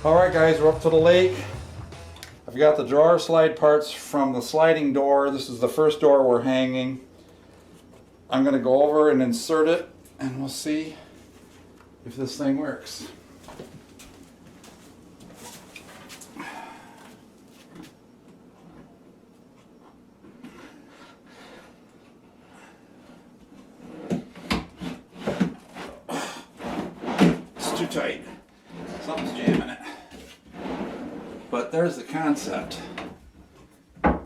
Alright guys, we're up to the lake. I've got the drawer slide parts from the sliding door. This is the first door we're hanging. I'm going to go over and insert it and we'll see if this thing works. It's too tight. Something's jamming it. But there's the concept. I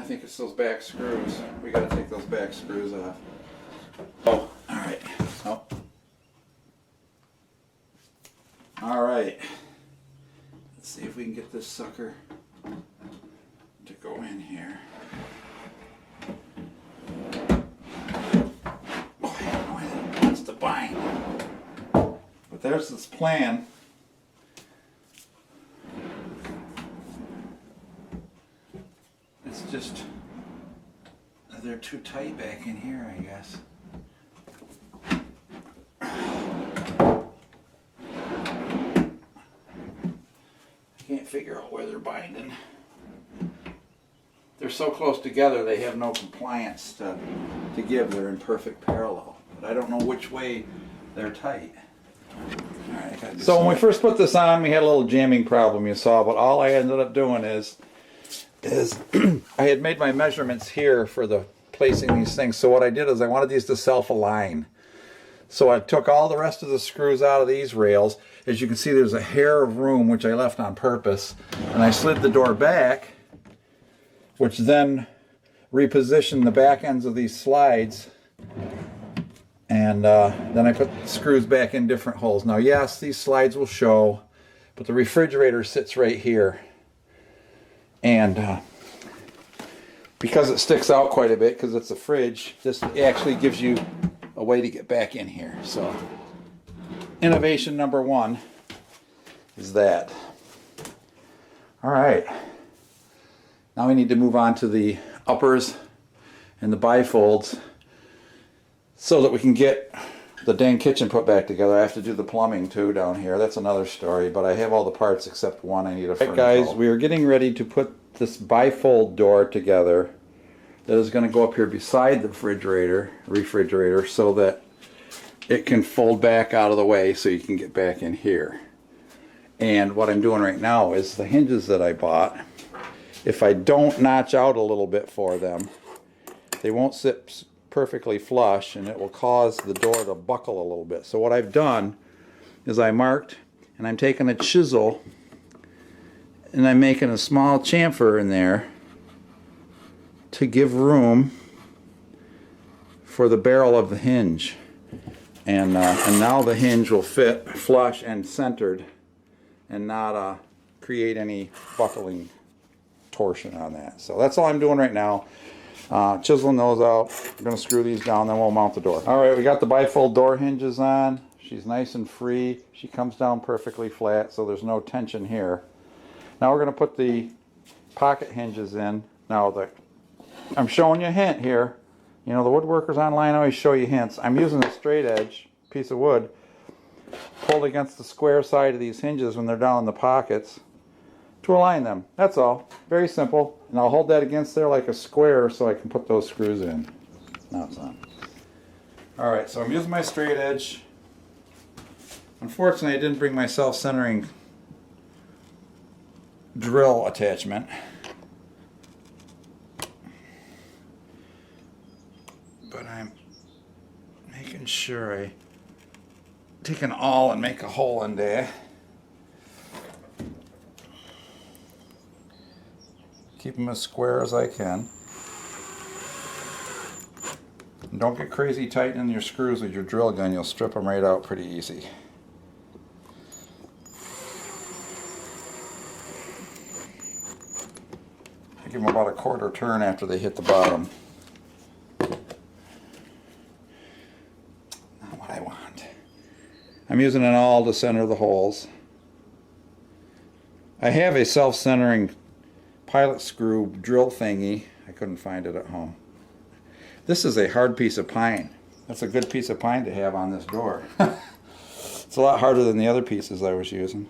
think it's those back screws. We got to take those back screws off. Oh, all right. Oh. All right. Let's see if we can get this sucker to go in here. Oh, I have no idea it wants to bind. But there's this plan. It's just, they're too tight back in here, I guess. I can't figure out where they're binding. They're so close together they have no compliance to give. They're in perfect parallel. But I don't know which way they're tight. All right, so when we first put this on, we had a little jamming problem, you saw, but all I ended up doing is I had made my measurements here for the placing these things. So what I did is I wanted these to self-align. So I took all the rest of the screws out of these rails. As you can see, there's a hair of room, which I left on purpose. And I slid the door back, which then repositioned the back ends of these slides. And then I put screws back in different holes. Now, yes, these slides will show, but the refrigerator sits right here. And because it sticks out quite a bit, because it's a fridge, this actually gives you a way to get back in here. So, innovation number one is that. All right. Now we need to move on to the uppers and the bifolds so that we can get the dang kitchen put back together. I have to do the plumbing too down here. That's another story, but I have all the parts except one I need a furnace. Right, guys, we are getting ready to put this bifold door together that is going to go up here beside the refrigerator so that it can fold back out of the way so you can get back in here. And what I'm doing right now is the hinges that I bought, if I don't notch out a little bit for them, they won't sit perfectly flush and it will cause the door to buckle a little bit. So what I've done is I marked, and I'm taking a chisel and I'm making a small chamfer in there to give room for the barrel of the hinge. And now the hinge will fit flush and centered and not create any buckling torsion on that. So that's all I'm doing right now. Chiseling those out. I'm going to screw these down, then we'll mount the door. Alright, we got the bifold door hinges on. She's nice and free. She comes down perfectly flat, so there's no tension here. Now we're going to put the pocket hinges in. Now, I'm showing you a hint here. You know, the woodworkers online always show you hints. I'm using a straight edge piece of wood pulled against the square side of these hinges when they're down in the pockets to align them. That's all. Very simple. And I'll hold that against there like a square so I can put those screws in. Now it's on. Alright, so I'm using my straight edge. Unfortunately, I didn't bring my self-centering drill attachment. But I'm making sure I take an awl and make a hole in there. Keep them as square as I can. And don't get crazy tightening your screws with your drill gun. You'll strip them right out pretty easy. I give them about a quarter turn after they hit the bottom. Not what I want. I'm using an awl to center the holes. I have a self-centering pilot screw drill thingy. I couldn't find it at home. This is a hard piece of pine. That's a good piece of pine to have on this door. It's a lot harder than the other pieces I was using.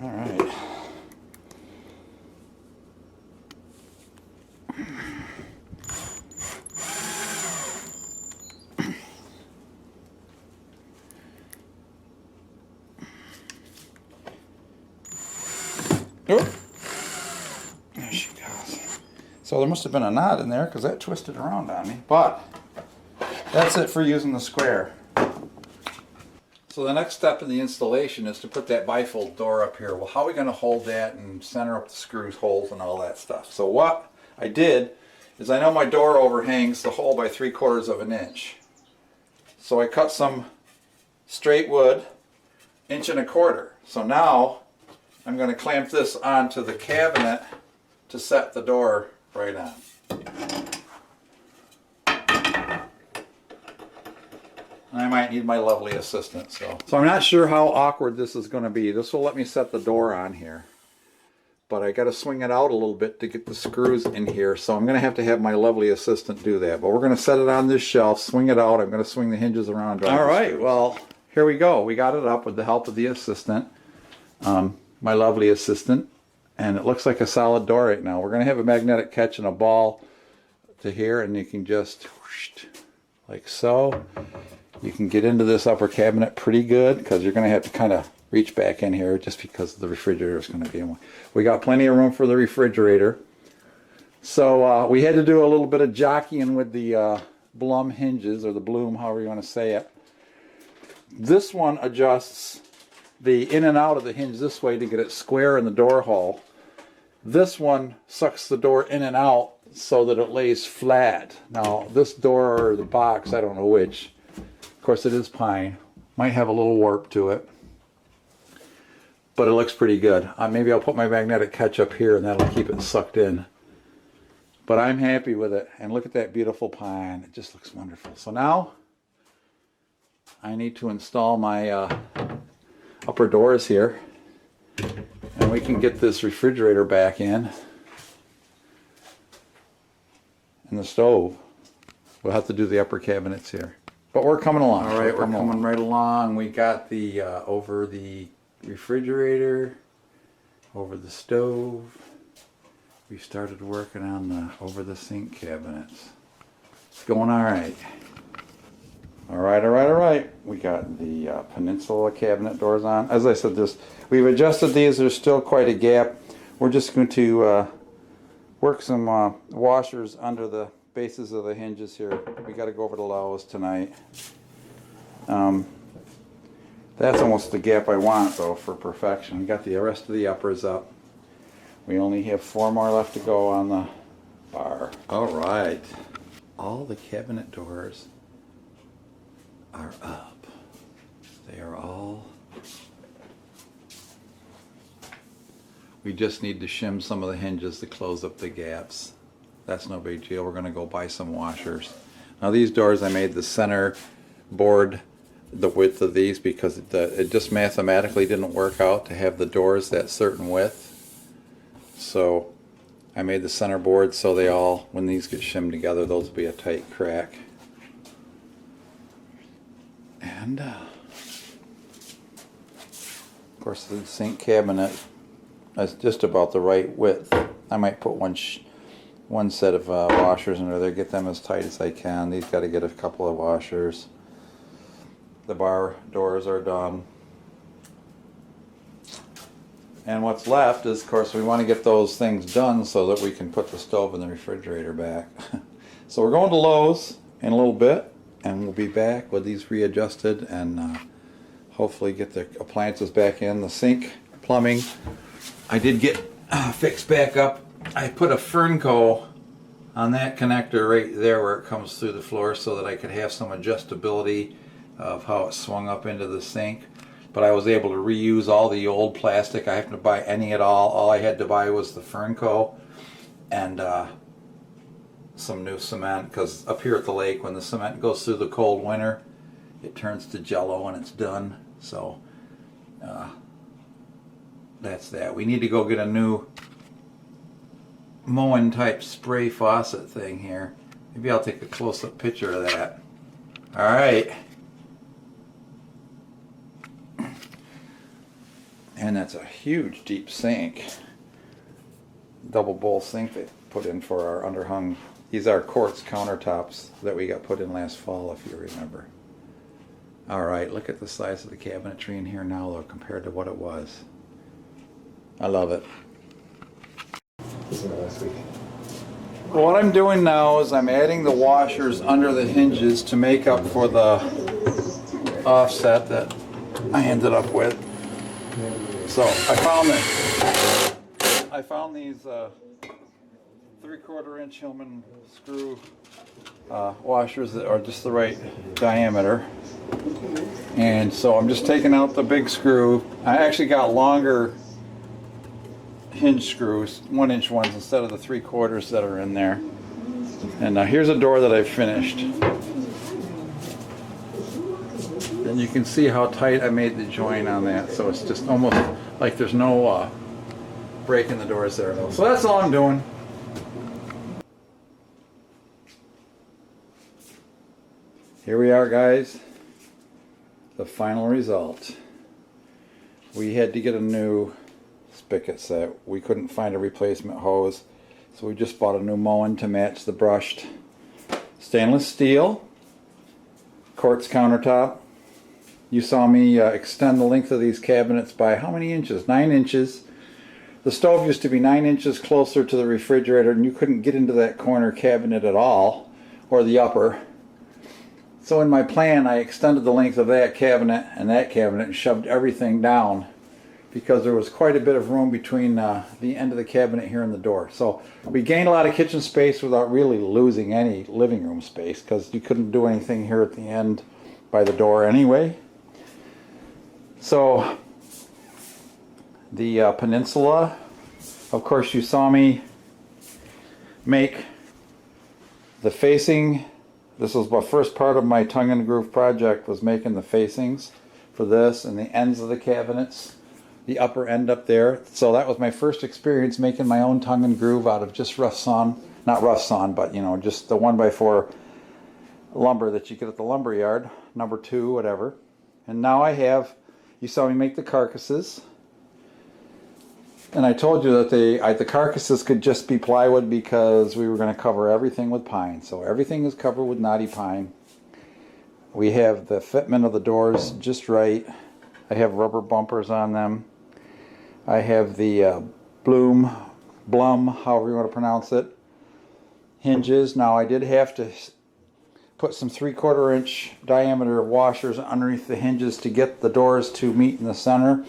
All right. Oh. There she goes. So there must have been a knot in there because that twisted around on me. But that's it for using the square. So the next step in the installation is to put that bifold door up here. Well, how are we going to hold that and center up the screws, holes, and all that stuff? So what I did is, I know my door overhangs the hole by 3/4 of an inch. So I cut some straight wood, 1.25 inches. So now I'm going to clamp this onto the cabinet to set the door right on. I might need my lovely assistant. So I'm not sure how awkward this is going to be. This will let me set the door on here. But I got to swing it out a little bit to get the screws in here. So I'm going to have my lovely assistant do that. But we're going to set it on this shelf, swing it out. I'm going to swing the hinges around. All right, well, here we go. We got it up with the help of the assistant, my lovely assistant. And it looks like a solid door right now. We're going to have a magnetic catch and a ball to here. And you can just, whoosh, like so. You can get into this upper cabinet pretty good because you're going to have to kind of reach back in here just because the refrigerator is going to be in. We got plenty of room for the refrigerator. So we had to do a little bit of jockeying with the Blum hinges, or the Bloom, however you want to say it. This one adjusts the in and out of the hinge this way to get it square in the door hole. This one sucks the door in and out so that it lays flat. Now this door, or the box, I don't know which, of course it is pine, might have a little warp to it, but it looks pretty good. Maybe I'll put my magnetic catch up here and that'll keep it sucked in. But I'm happy with it. And look at that beautiful pine. It just looks wonderful. So now I need to install my upper doors here. And we can get this refrigerator back in. And the stove. We'll have to do the upper cabinets here. But we're coming along. All right, we're coming right along. We got the over the refrigerator, over the stove. We started working on the over the sink cabinets. It's going all right. All right. We got the Peninsula cabinet doors on. As I said, we've adjusted these. There's still quite a gap. We're just going to work some washers under the bases of the hinges here. We got to go over to Lowe's tonight. That's almost the gap I want, though, for perfection. We got the rest of the uppers up. We only have 4 more left to go on the bar. All right. All the cabinet doors are up. They are all. We just need to shim some of the hinges to close up the gaps. That's no big deal. We're going to go buy some washers. Now these doors, I made the center board the width of these because it just mathematically didn't work out to have the doors that certain width. So I made the center board so they all, when these get shimmed together, those will be a tight crack. And of course the sink cabinet is just about the right width. I might put one set of washers under there, get them as tight as I can. These got to get a couple of washers. The bar doors are done. And what's left is, of course, we want to get those things done so that we can put the stove and the refrigerator back. So we're going to Lowe's in a little bit, and we'll be back with these readjusted and hopefully get the appliances back in. The sink plumbing I did get fixed back up. I put a Fernco on that connector right there where it comes through the floor so that I could have some adjustability of how it swung up into the sink. But I was able to reuse all the old plastic. I haven't to buy any at all. All I had to buy was the Fernco and some new cement, because up here at the lake, when the cement goes through the cold winter, it turns to jello and it's done. So that's that. We need to go get a new Moen type spray faucet thing here. Maybe I'll take a close-up picture of that. All right. And that's a huge deep sink. Double bowl sink they put in for our underhung. These are quartz countertops that we got put in last fall, if you remember. Alright, look at the size of the cabinetry in here now, though, compared to what it was. I love it. Well, what I'm doing now is I'm adding the washers under the hinges to make up for the offset that I ended up with. So I found these 3/4 inch Hillman screw washers that are just the right diameter. And so I'm just taking out the big screw. I actually got longer hinge screws, 1-inch ones, instead of the 3/4 that are in there. And here's a door that I've finished. And you can see how tight I made the joint on that, so it's just almost like there's no break in the doors there. So that's all I'm doing. Here we are, guys. The final result. We had to get a new spigot set. We couldn't find a replacement hose, so we just bought a new Moen to match the brushed stainless steel quartz countertop. You saw me extend the length of these cabinets by how many inches? 9 inches. The stove used to be 9 inches closer to the refrigerator, and you couldn't get into that corner cabinet at all, or the upper. So in my plan, I extended the length of that cabinet and shoved everything down, because there was quite a bit of room between the end of the cabinet here and the door. So we gained a lot of kitchen space without really losing any living room space, because you couldn't do anything here at the end by the door anyway. So the Peninsula, of course, you saw me make the facing. This was the first part of my tongue and groove project, was making the facings for this and the ends of the cabinets, the upper end up there. So that was my first experience making my own tongue and groove out of just rough sawn, not rough sawn, but you know, just the 1x4 lumber that you get at the lumber yard, number 2, whatever. And now I have, you saw me make the carcasses. And I told you that the carcasses could just be plywood, because we were going to cover everything with pine. So everything is covered with knotty pine. We have the fitment of the doors just right. I have rubber bumpers on them. I have the Blum, however you want to pronounce it, hinges. Now I did have to put some 3/4 inch diameter washers underneath the hinges to get the doors to meet in the center.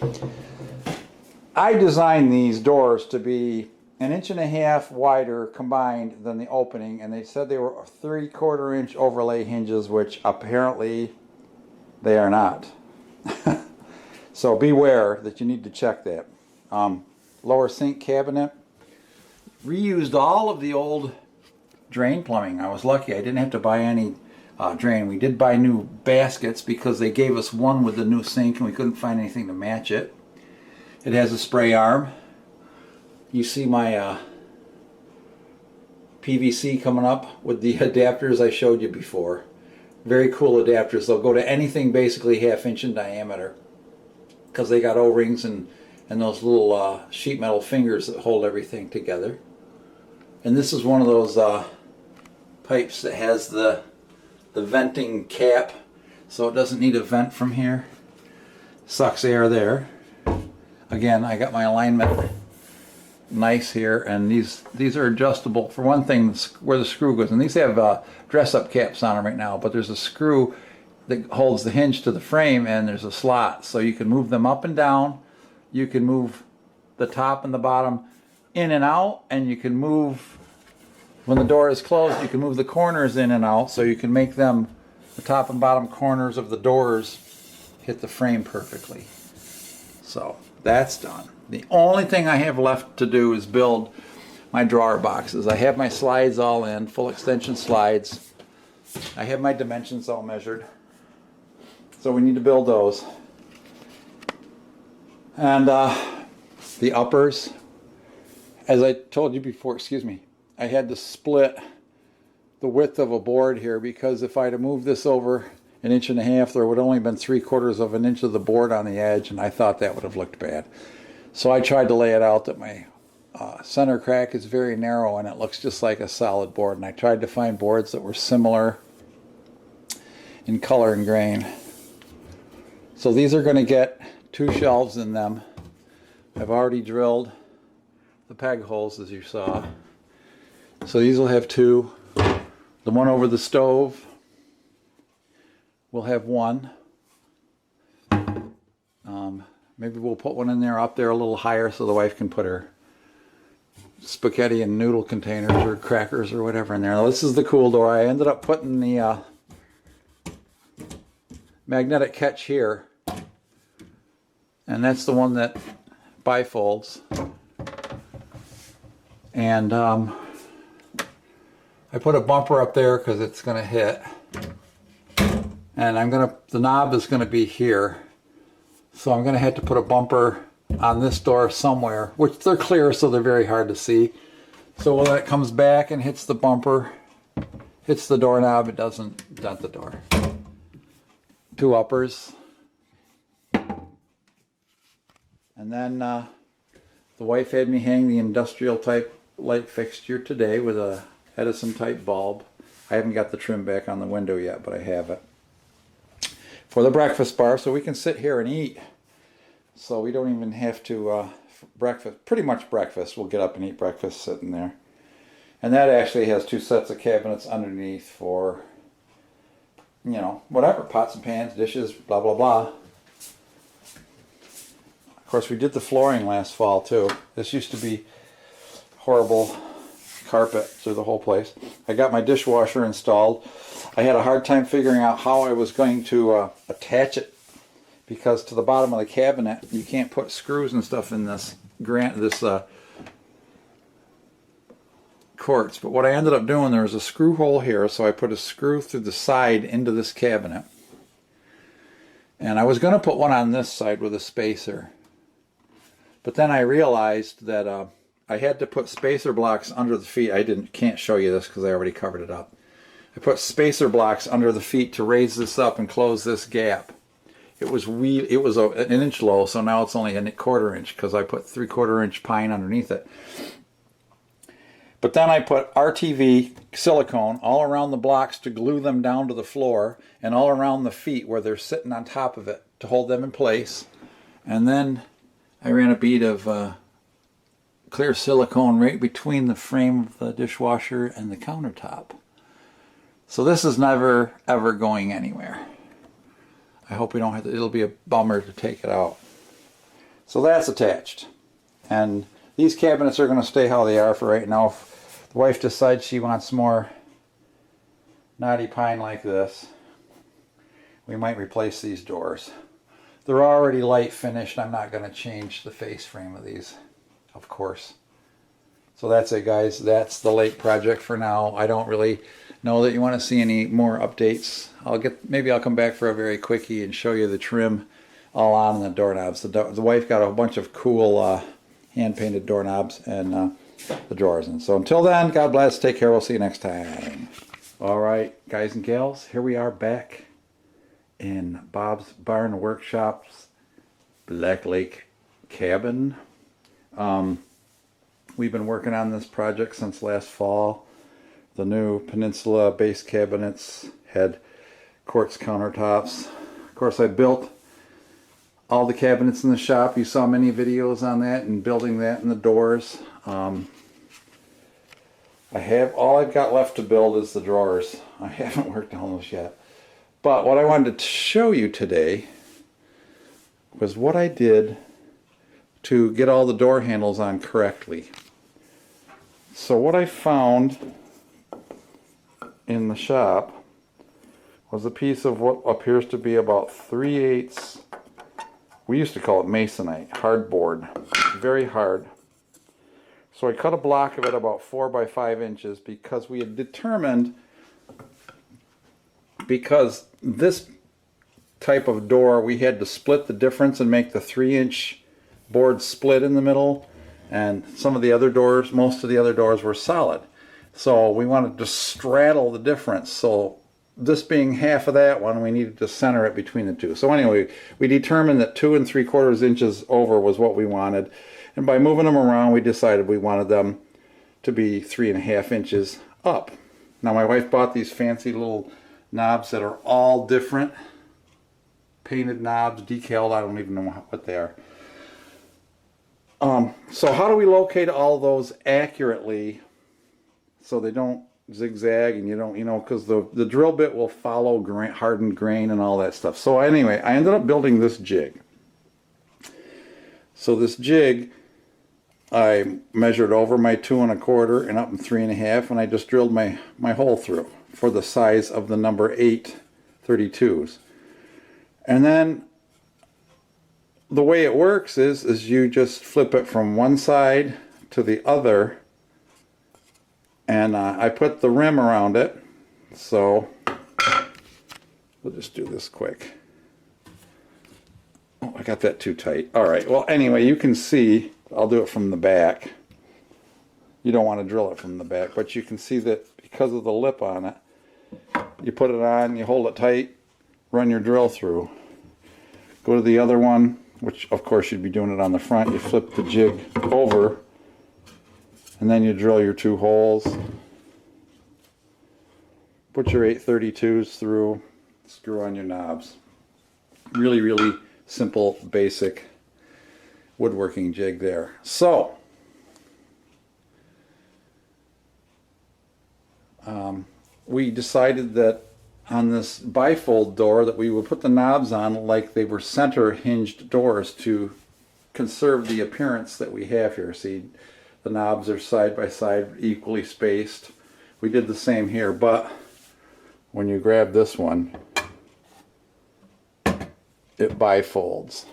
I designed these doors to be 1.5 inches wider combined than the opening, and they said they were 3/4 inch overlay hinges, which apparently they are not. So beware that you need to check that. Lower sink cabinet. Reused all of the old drain plumbing. I was lucky I didn't have to buy any drain. We did buy new baskets because they gave us one with the new sink and we couldn't find anything to match it. It has a spray arm. You see my PVC coming up with the adapters I showed you before. Very cool adapters. They'll go to anything basically 1/2 inch in diameter, because they got O-rings and those little sheet metal fingers that hold everything together. And this is one of those pipes that has the venting cap, so it doesn't need a vent from here. Sucks air there. Again, I got my alignment nice here, and these are adjustable. For one thing, where the screw goes, and these have dress-up caps on them right now, but there's a screw that holds the hinge to the frame, and there's a slot, so you can move them up and down. You can move the top and the bottom in and out, and you can move, when the door is closed, you can move the corners in and out, so you can make them, the top and bottom corners of the doors hit the frame perfectly. So that's done. The only thing I have left to do is build my drawer boxes. I have my slides all in, full extension slides. I have my dimensions all measured. So we need to build those. And the uppers, as I told you before, excuse me, I had to split the width of a board here, because if I'd have moved this over an inch and a half, there would only been 3/4 of an inch of the board on the edge, and I thought that would have looked bad. So I tried to lay it out that my center crack is very narrow and it looks just like a solid board, and I tried to find boards that were similar in color and grain. So these are going to get 2 shelves in them. I've already drilled the peg holes, as you saw. So these will have 2. The one over the stove will have 1. Maybe we'll put one in there up there a little higher so the wife can put her spaghetti and noodle containers or crackers or whatever in there. Now, this is the cool door. I ended up putting the magnetic catch here, and that's the one that bifolds. And I put a bumper up there because it's going to hit, and the knob is going to be here, so I'm going to have to put a bumper on this door somewhere, which they're clear, so they're very hard to see. So when it comes back and hits the bumper, hits the doorknob, it doesn't dent the door. 2 uppers. And then the wife had me hang the industrial type light fixture today with a Edison type bulb. I haven't got the trim back on the window yet, but I have it. For the breakfast bar, so we can sit here and eat. So we don't even have to breakfast, pretty much breakfast. We'll get up and eat breakfast sitting there. And that actually has 2 sets of cabinets underneath for, you know, whatever, pots and pans, dishes, blah, blah, blah. Of course, we did the flooring last fall too. This used to be horrible carpet through the whole place. I got my dishwasher installed. I had a hard time figuring out how I was going to attach it, because to the bottom of the cabinet you can't put screws and stuff in this quartz. But what I ended up doing, there was a screw hole here, so I put a screw through the side into this cabinet, and I was going to put one on this side with a spacer, but then I realized that I had to put spacer blocks under the feet. Can't show you this because I already covered it up. I put spacer blocks under the feet to raise this up and close this gap. It was an inch low, so now it's only a 1/4 inch because I put 3/4 inch pine underneath it. But then I put RTV silicone all around the blocks to glue them down to the floor, and all around the feet where they're sitting on top of it to hold them in place. And then I ran a bead of clear silicone right between the frame of the dishwasher and the countertop. So this is never ever going anywhere. I hope we don't have to, it'll be a bummer to take it out. So that's attached. And these cabinets are going to stay how they are for right now. If the wife decides she wants more knotty pine like this, we might replace these doors. They're already light finished. I'm not going to change the face frame of these, of course. So that's it, guys. That's the lake project for now. I don't really know that you want to see any more updates. Maybe I'll come back for a very quickie and show you the trim all on the doorknobs. The wife got a bunch of cool hand-painted doorknobs and the drawers in. So until then, God bless. Take care. We'll see you next time. All right, guys and gals, here we are back in Bob's Barn Workshop's Black Lake cabin. We've been working on this project since last fall. The new Peninsula base cabinets had quartz countertops. Of course, I built all the cabinets in the shop. You saw many videos on that and building that and the doors. All I've got left to build is the drawers. I haven't worked on those yet. But what I wanted to show you today was what I did to get all the door handles on correctly. So what I found in the shop was a piece of what appears to be about 3/8, we used to call it masonite, hardboard, very hard. So I cut a block of it about 4 by 5 inches because we had determined, because this type of door we had to split the difference and make the 3-inch board split in the middle, and some of the other doors, most of the other doors were solid. So we wanted to straddle the difference. So this being half of that one, we needed to center it between the two. So anyway, we determined that 2 3/4 inches over was what we wanted. And by moving them around, we decided we wanted them to be 3.5 inches up. Now my wife bought these fancy little knobs that are all different. Painted knobs, decaled, I don't even know what they are. So how do we locate all those accurately so they don't zigzag and you don't, because the drill bit will follow hardened grain and all that stuff. So anyway, I ended up building this jig. So this jig, I measured over my 2 1/4 and up in 3.5, and I just drilled my hole through for the size of the number 8 32s. And then the way it works is you just flip it from one side to the other, and I put the rim around it. So we'll just do this quick. Oh, I got that too tight. All right, well anyway, you can see, I'll do it from the back. You don't want to drill it from the back, but you can see that because of the lip on it, you put it on, you hold it tight, run your drill through. Go to the other one, which of course you'd be doing it on the front. You flip the jig over, and then you drill your 2 holes. Put your 8 32s through, screw on your knobs. Really, really simple, basic woodworking jig there. So, we decided that on this bifold door that we would put the knobs on like they were center hinged doors to conserve the appearance that we have here. See, the knobs are side by side, equally spaced. We did the same here, but when you grab this one, it bifolds.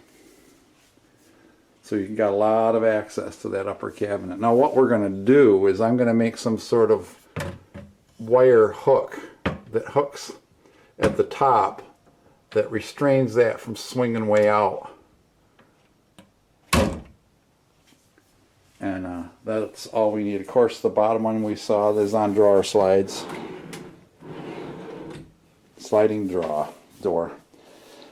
So you got a lot of access to that upper cabinet. Now what we're going to do is I'm going to make some sort of wire hook that hooks at the top that restrains that from swinging way out. And that's all we need. Of course, the bottom one we saw is on drawer slides. Sliding door.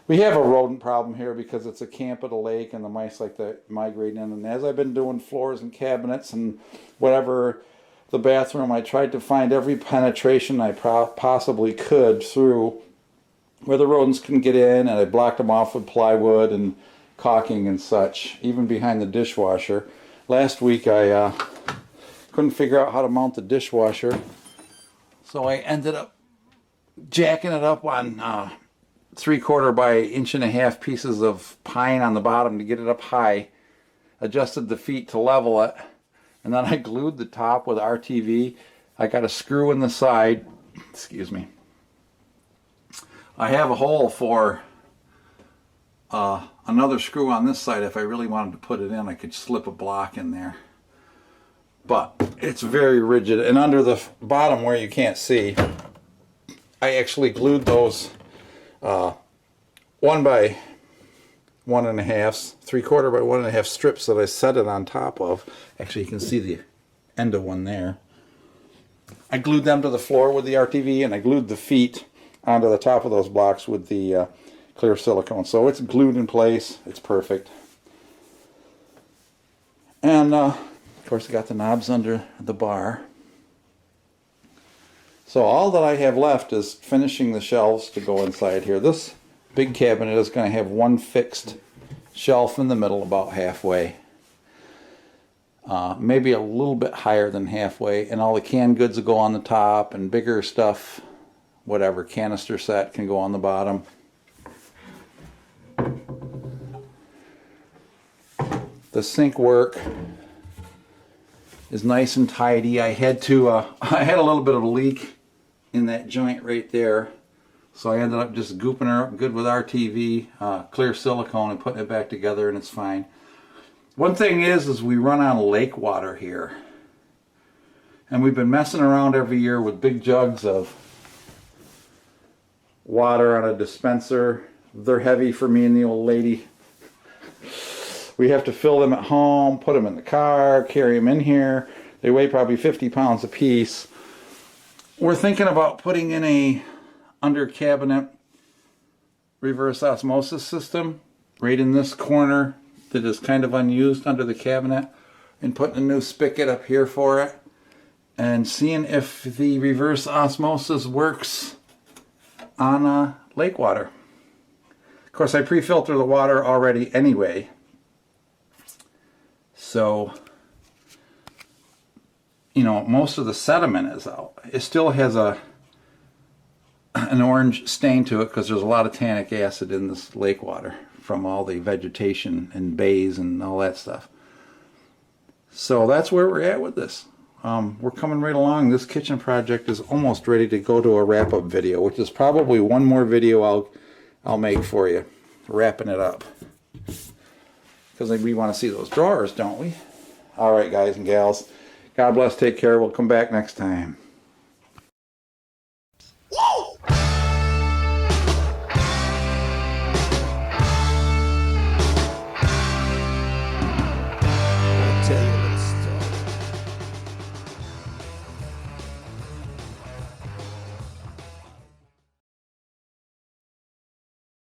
We have a rodent problem here because it's a camp at a lake and the mice like to migrate in. And as I've been doing floors and cabinets and whatever, the bathroom, I tried to find every penetration I possibly could through where the rodents can get in, and I blocked them off with plywood and caulking and such, even behind the dishwasher. Last week I couldn't figure out how to mount the dishwasher, so I ended up jacking it up on 3/4 by 1.5 inch pieces of pine on the bottom to get it up high, adjusted the feet to level it, and then I glued the top with RTV. I got a screw in the side, excuse me. I have a hole for another screw on this side. If I really wanted to put it in, I could slip a block in there. But it's very rigid, and under the bottom where you can't see, I actually glued those 1 by 1.5, 3/4 by 1.5 strips that I set it on top of. Actually, you can see the end of one there. I glued them to the floor with the RTV, and I glued the feet onto the top of those blocks with the clear silicone. So it's glued in place. It's perfect. And of course, I got the knobs under the bar. So all that I have left is finishing the shelves to go inside here. This big cabinet is going to have one fixed shelf in the middle about halfway. Maybe a little bit higher than halfway, and all the canned goods will go on the top, and bigger stuff, whatever, canister set can go on the bottom. The sink work is nice and tidy. I had a little bit of a leak in that joint right there, so I ended up just gooping her up good with RTV, clear silicone, and putting it back together, and it's fine. One thing is we run on lake water here, and we've been messing around every year with big jugs of water on a dispenser. They're heavy for me and the old lady. We have to fill them at home, put them in the car, carry them in here. They weigh probably 50 pounds a piece. We're thinking about putting in under cabinet reverse osmosis system right in this corner that is kind of unused under the cabinet, and putting a new spigot up here for it and seeing if the reverse osmosis works on lake water. Of course, I pre-filter the water already anyway, so you know, most of the sediment is out. It still has an orange stain to it because there's a lot of tannic acid in this lake water from all the vegetation and bays and all that stuff. So that's where we're at with this. We're coming right along. This kitchen project is almost ready to go to a wrap-up video, which is probably one more video I'll make for you, wrapping it up. Because we want to see those drawers, don't we? All right, guys and gals. God bless. Take care. We'll come back next time.